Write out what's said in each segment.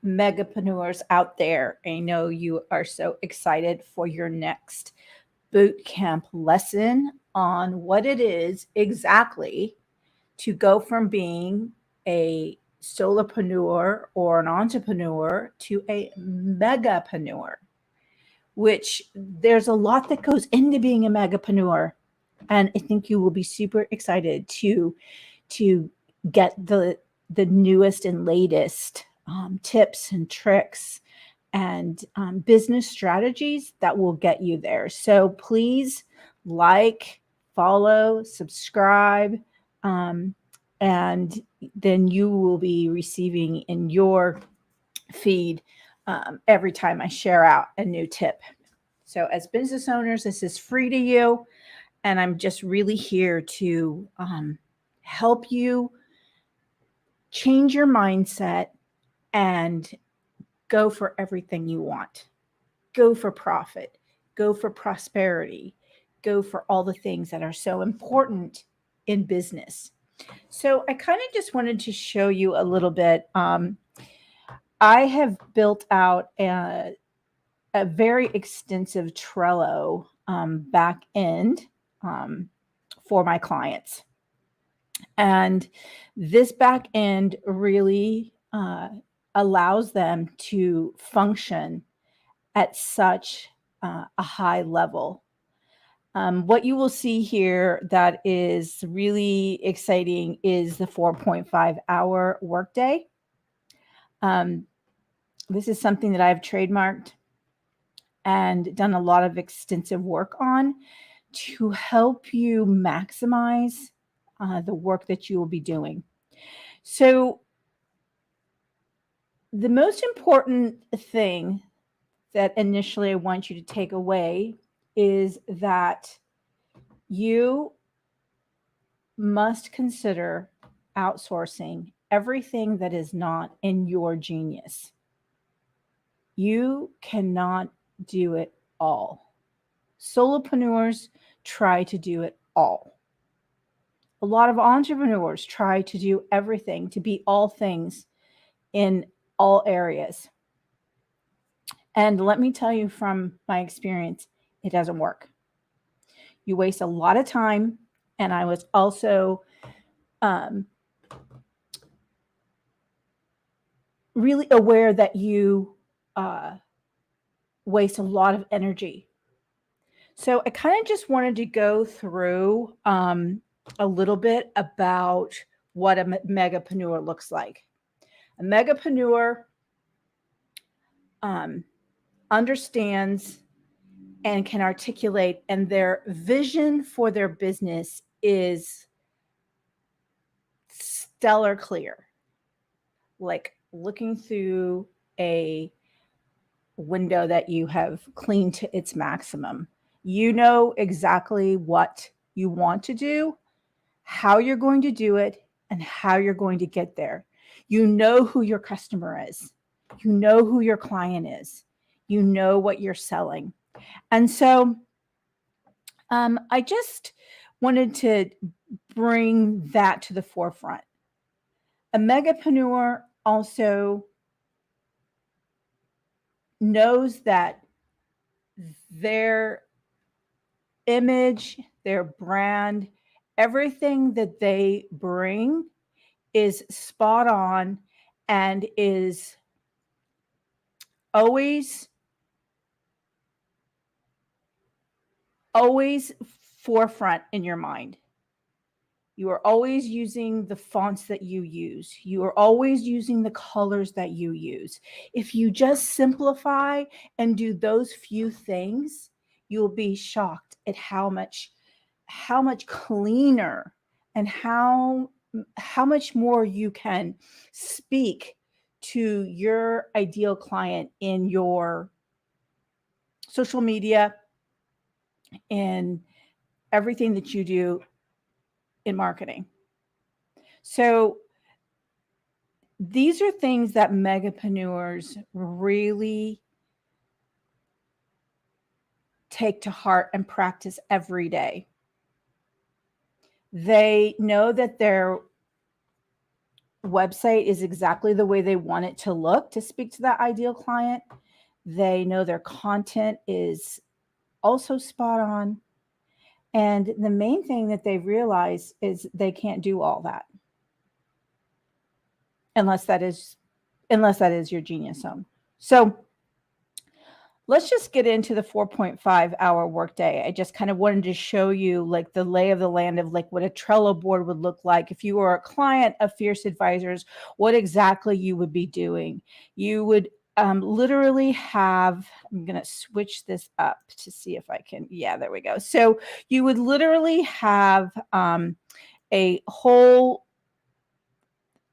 megapreneurs out there. I know you are so excited for your next boot camp lesson on what it is exactly to go from being a solopreneur or an entrepreneur to a megapreneur, which there's a lot that goes into being a megapreneur. And I think you will be super excited to get the newest and latest tips and tricks and business strategies that will get you there. So please like, follow, subscribe, um, and then you will be receiving in your feed every time I share out a new tip. So, as business owners, this is free to you, and I'm just really here to help you change your mindset and go for everything you want. Go for profit, go for prosperity, go for all the things that are so important in business. So, I kind of just wanted to show you a little bit. I have built out a very extensive Trello back end for my clients. And this back end really allows them to function at such a high level. What you will see here that is really exciting is the 4.5-hour workday. This is something that I've trademarked and done a lot of extensive work on to help you maximize the work that you will be doing. So, the most important thing that initially I want you to take away is that you must consider outsourcing everything that is not in your genius. You cannot do it all. Solopreneurs try to do it all. A lot of entrepreneurs try to do everything, to be all things in all areas. And let me tell you from my experience, it doesn't work. You waste a lot of time. And I was also really aware that you waste a lot of energy. So I kind of just wanted to go through a little bit about what a megapreneur looks like. A megapreneur understands and can articulate, and their vision for their business is stellar clear, like looking through a window that you have cleaned to its maximum. You know exactly what you want to do, how you're going to do it, and how you're going to get there. You know who your customer is. You know who your client is. You know what you're selling. And so I just wanted to bring that to the forefront. A megapreneur also knows that their image, their brand, everything that they bring is spot on and is always forefront in your mind. You are always using the fonts that you use. You are always using the colors that you use. If you just simplify and do those few things, you'll be shocked at how much cleaner and how much more you can speak to your ideal client in your social media and everything that you do in marketing. So these are things that megapreneurs really take to heart and practice every day. They know that their website is exactly the way they want it to look to speak to that ideal client. They know their content is also spot on. And the main thing that they've realized is they can't do all that unless that is your genius zone. So let's just get into the 4.5-hour workday. I just kind of wanted to show you like the lay of the land of like what a Trello board would look like. If you were a client of Fierce Advisors, what exactly you would be doing. You would literally have, I'm going to switch this up to see if I can, yeah, there we go. So you would literally have a whole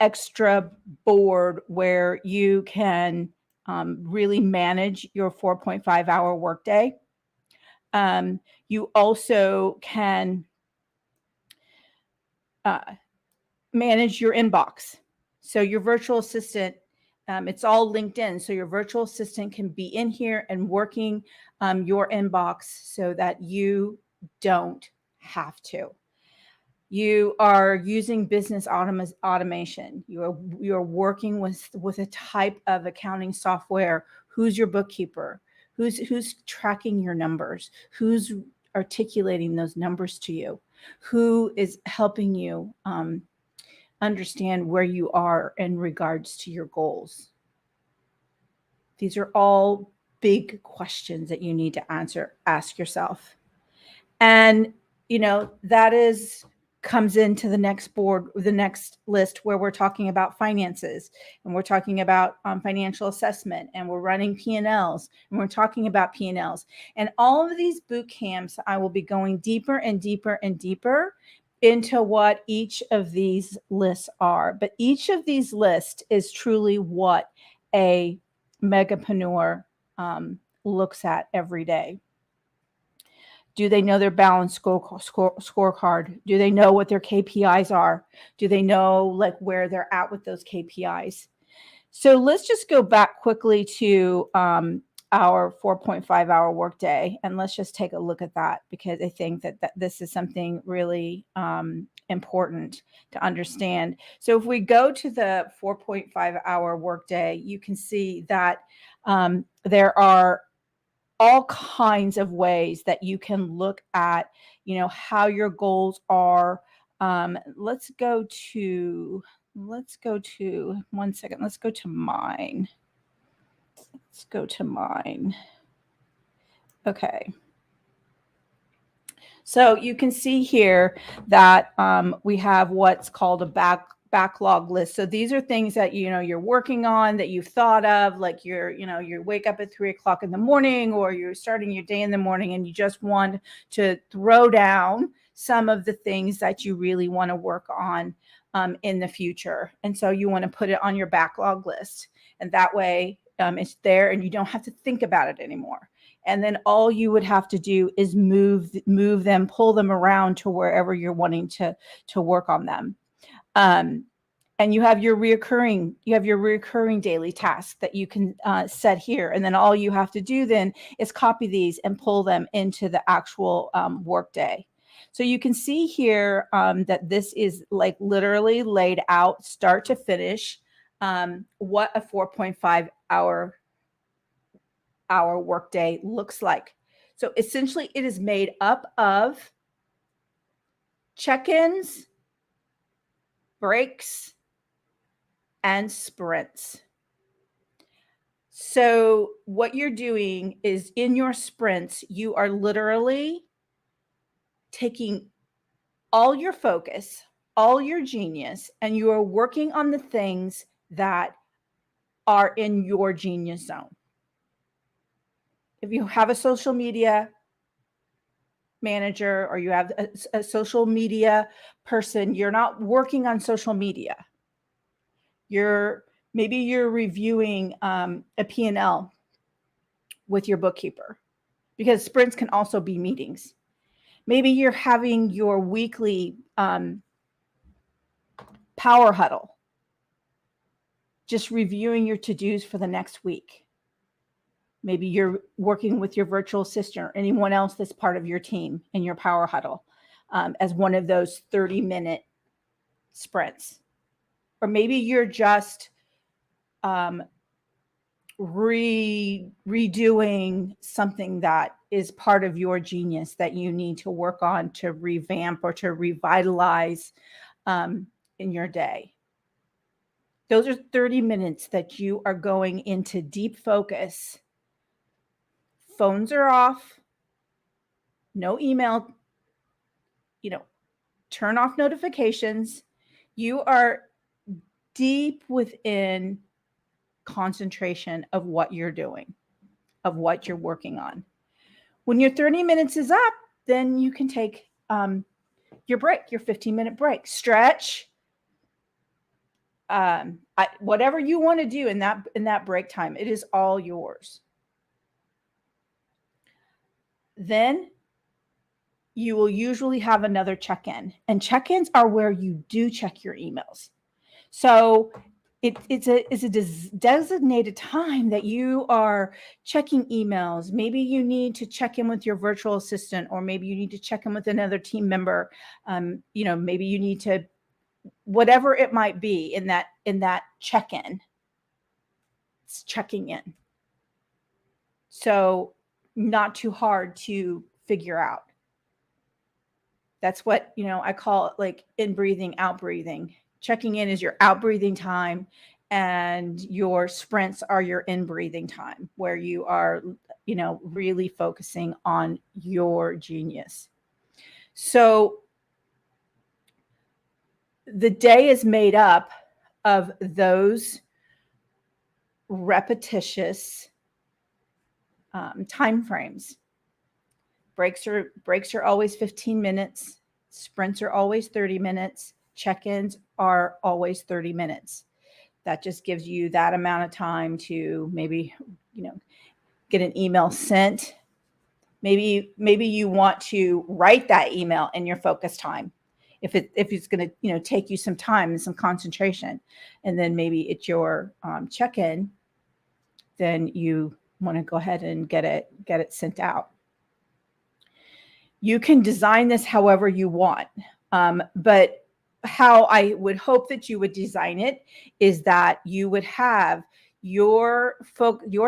extra board where you can really manage your 4.5-hour workday. You also can manage your inbox. So your virtual assistant, it's all linked in. So your virtual assistant can be in here and working your inbox so that you don't have to. You are using business automation. You're working with a type of accounting software. Who's your bookkeeper? Who's tracking your numbers? Who's articulating those numbers to you? Who is helping you understand where you are in regards to your goals? These are all big questions that you need to ask yourself. And that comes into the next board, the next list, where we're talking about finances, and we're talking about financial assessment, and we're running P&Ls, and we're talking about P&Ls. And all of these boot camps, I will be going deeper and deeper and deeper into what each of these lists are. But each of these lists is truly what a megapreneur looks at every day. Do they know their balanced scorecard? Do they know what their KPIs are? Do they know like where they're at with those KPIs? So let's just go back quickly to our 4.5-hour workday, and let's just take a look at that, because I think that this is something really important to understand. So if we go to the 4.5-hour workday, you can see that there are all kinds of ways that you can look at, how your goals are. Let's go to one second. Let's go to mine. Okay. So you can see here that we have what's called a backlog list. So these are things that you're working on, that you've thought of, like you wake up at 3:00 in the morning, or you're starting your day in the morning, and you just want to throw down some of the things that you really want to work on in the future. And so you want to put it on your backlog list, and that way it's there and you don't have to think about it anymore. And then all you would have to do is move them, pull them around to wherever you're wanting to work on them. And you have your reoccurring daily tasks that you can set here. And then all you have to do then is copy these and pull them into the actual workday. So you can see here that this is like literally laid out start to finish, what a 4.5-hour workday looks like. So essentially it is made up of check-ins, breaks, and sprints. So what you're doing is in your sprints, you are literally taking all your focus, all your genius, and you are working on the things that are in your genius zone. If you have a social media manager, or you have a social media person, you're not working on social media. Maybe you're reviewing a P&L with your bookkeeper, because sprints can also be meetings. Maybe you're having your weekly power huddle, just reviewing your to-dos for the next week. Maybe you're working with your virtual assistant or anyone else that's part of your team in your power huddle as one of those 30-minute sprints. or maybe you're just redoing something that is part of your genius that you need to work on to revamp or to revitalize in your day. Those are 30 minutes that you are going into deep focus. Phones are off, no email, turn off notifications. You are deep within concentration of what you're doing, of what you're working on. When your 30 minutes is up, then you can take your break, your 15-minute break, stretch, whatever you want to do in that break time. It is all yours. Then you will usually have another check-in, and check-ins are where you do check your emails. So it's a designated time that you are checking emails. Maybe you need to check in with your virtual assistant, or maybe you need to check in with another team member. Maybe you need to, whatever it might be in that check-in. It's checking in. So not too hard to figure out. That's what, I call it like in breathing, out breathing. Checking in is your out breathing time, and your sprints are your in breathing time, where you are, really focusing on your genius. So the day is made up of those repetitious time frames. Breaks are always 15 minutes. Sprints are always 30 minutes. Check-ins are always 30 minutes. That just gives you that amount of time to maybe, get an email sent. Maybe you want to write that email in your focus time. If it's going to, take you some time and some concentration, and then maybe it's your check-in, then you want to go ahead and get it sent out. You can design this however you want, but how I would hope that you would design it is that you would have your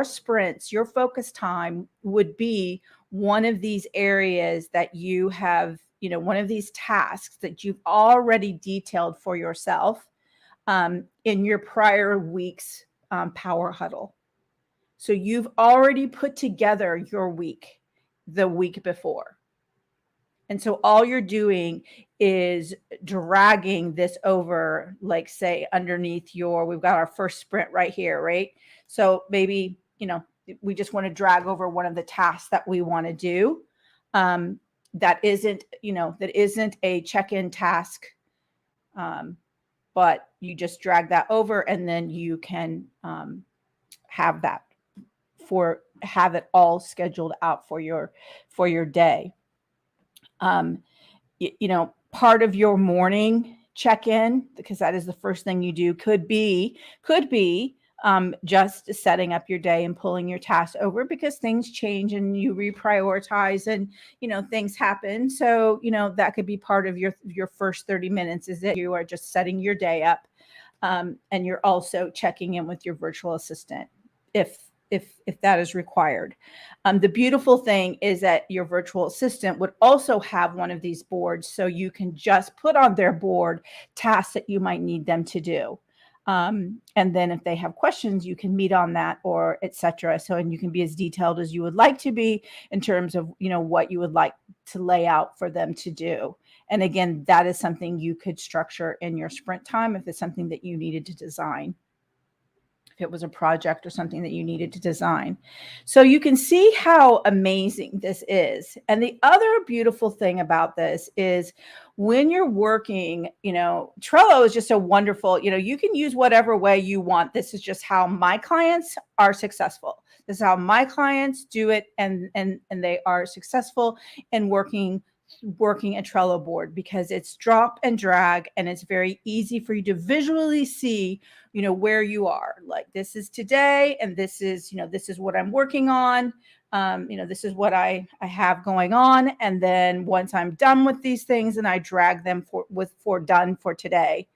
sprints, your focus time would be one of these areas that you have, one of these tasks that you've already detailed for yourself in your prior week's power huddle. So you've already put together your week the week before. And so all you're doing is dragging this over, like say underneath we've got our first sprint right here, right? So maybe, we just want to drag over one of the tasks that we want to do. That isn't a check-in task. But you just drag that over, and then you can have it all scheduled out for your day. Part of your morning check-in, because that is the first thing you do, could be just setting up your day and pulling your tasks over, because things change and you reprioritize and, things happen. So, that could be part of your first 30 minutes, is that you are just setting your day up. And you're also checking in with your virtual assistant if that is required. The beautiful thing is that your virtual assistant would also have one of these boards, so you can just put on their board tasks that you might need them to do. And then if they have questions, you can meet on that, or et cetera. So, and you can be as detailed as you would like to be in terms of, what you would like to lay out for them to do. And again, that is something you could structure in your sprint time if it's something that you needed to design. If it was a project or something that you needed to design. So you can see how amazing this is. And the other beautiful thing about this is when you're working, Trello is just a wonderful, you can use whatever way you want. This is just how my clients are successful. This is how my clients do it. And they are successful in working a Trello board, because it's drop and drag, and it's very easy for you to visually see, where you are. Like, this is today, and this is what I'm working on. This is what I have going on. And then once I'm done with these things, and I drag them for done for today.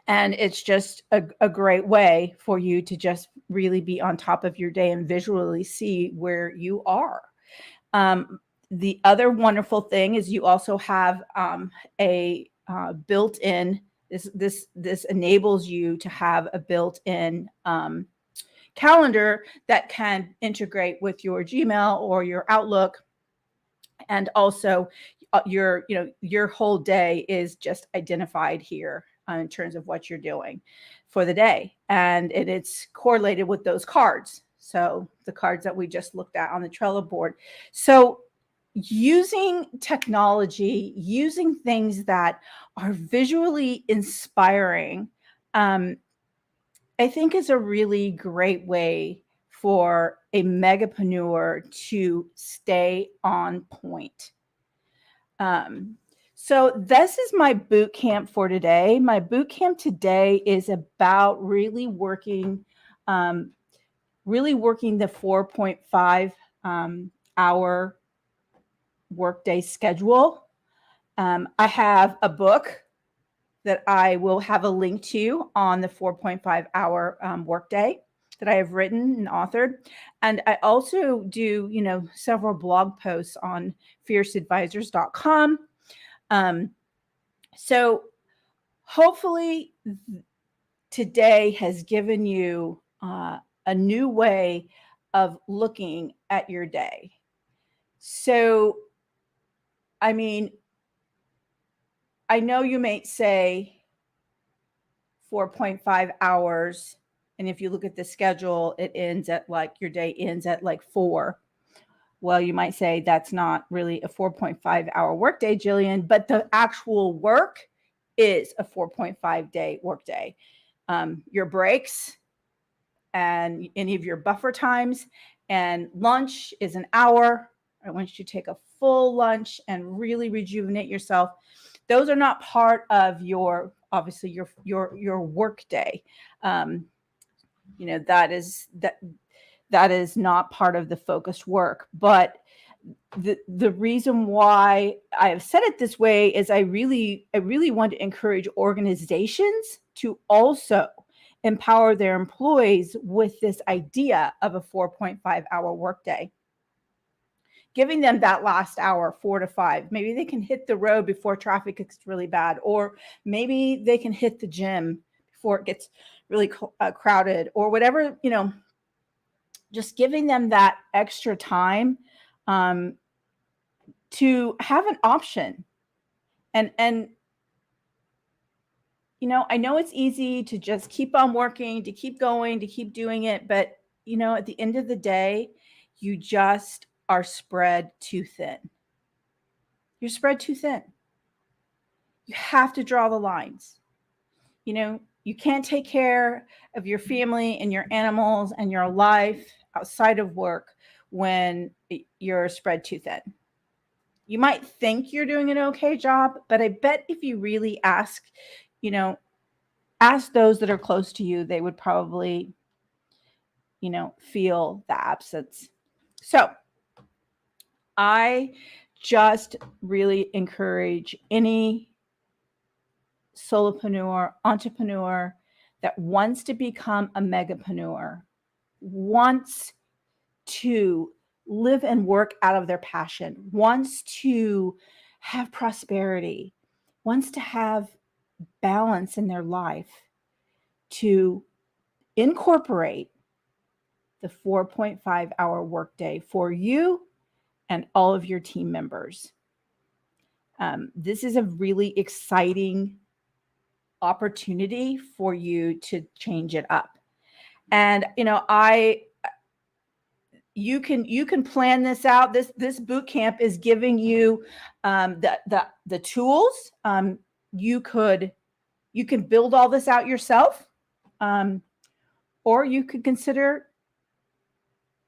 And it's just a great way for you to just really be on top of your day and visually see where you are. The other wonderful thing is you also have a built-in, this enables you to have a built-in calendar that can integrate with your Gmail or your Outlook. And also your whole day is just identified here in terms of what you're doing for the day. And it's correlated with those cards. So the cards that we just looked at on the Trello board. So using technology, using things that are visually inspiring, I think is a really great way for a megapreneur to stay on point. So this is my boot camp for today. My boot camp today is about really working the 4.5 hour workday schedule. I have a book that I will have a link to on the 4.5 hour workday that I have written and authored. And I also do, several blog posts on fierceadvisors.com. So hopefully today has given you a new way of looking at your day. So, I mean, I know you may say 4.5 hours. And if you look at the schedule, it ends at your day ends at 4. Well, you might say that's not really a 4.5 hour workday, Jillian, but the actual work is a 4.5 day workday. Your breaks and any of your buffer times and lunch is an hour. I want you to take a full lunch and really rejuvenate yourself. Those are not part of your work day. That is not part of the focused work. But the reason why I have said it this way is I really want to encourage organizations to also empower their employees with this idea of a 4.5 hour workday. Giving them that last hour, 4 to 5. Maybe they can hit the road before traffic gets really bad, or maybe they can hit the gym before it gets really crowded, or whatever, just giving them that extra time to have an option. And I know it's easy to just keep on working, to keep going, to keep doing it, but at the end of the day, you just are spread too thin. You're spread too thin. You have to draw the lines. You can't take care of your family and your animals and your life outside of work when you're spread too thin. You might think you're doing an okay job, but I bet if you really ask those that are close to you, they would probably, feel the absence. So I just really encourage any solopreneur, entrepreneur that wants to become a megapreneur, wants to live and work out of their passion, wants to have prosperity, wants to have balance in their life, to incorporate the 4.5 hour workday for you and all of your team members. This is a really exciting opportunity for you to change it up. And you can plan this out. This boot camp is giving you the tools. You can build all this out yourself, or you could consider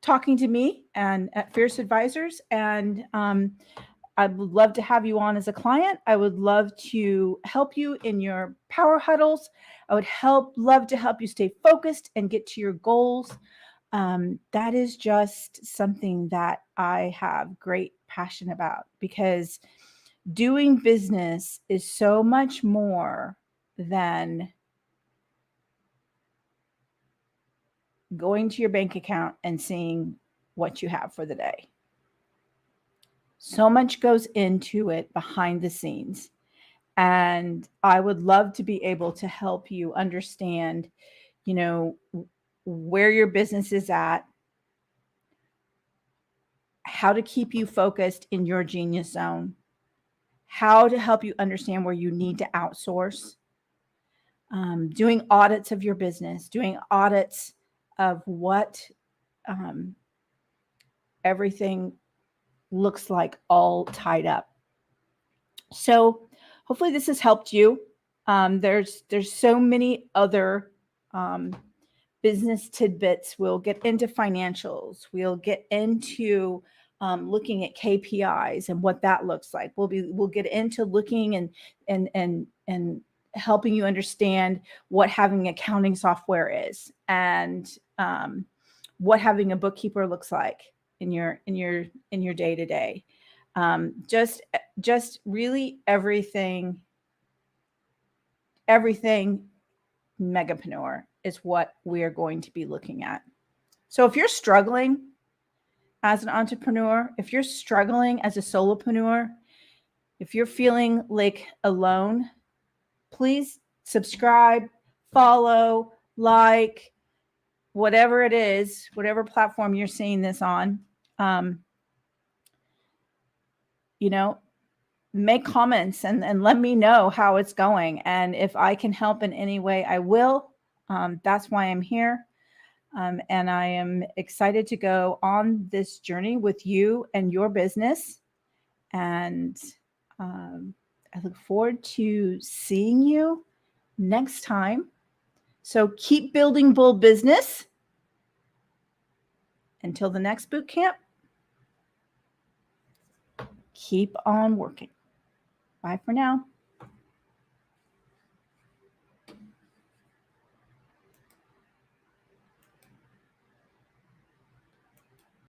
talking to me and at Fierce Advisors, and I would love to have you on as a client. I would love to help you in your power huddles. I would love to help you stay focused and get to your goals. That is just something that I have great passion about, because doing business is so much more than going to your bank account and seeing what you have for the day. So much goes into it behind the scenes. And I would love to be able to help you understand, you know, where your business is at, how to keep you focused in your genius zone, how to help you understand where you need to outsource, doing audits of your business, doing audits of what everything looks like all tied up. So hopefully this has helped you. There's so many other business tidbits. We'll get into financials. We'll get into looking at KPIs and what that looks like. We'll get into looking and helping you understand what having accounting software is, and what having a bookkeeper looks like in your day to day. Just really everything Megaprenuer is what we are going to be looking at. So if you're struggling as an entrepreneur, if you're struggling as a solopreneur, if you're feeling like alone, please subscribe, follow, like, whatever it is, whatever platform you're seeing this on. Make comments and let me know how it's going. And if I can help in any way, I will. That's why I'm here. And I am excited to go on this journey with you and your business. And I look forward to seeing you next time. So keep building bold business. Until the next boot camp, keep on working. Bye for now.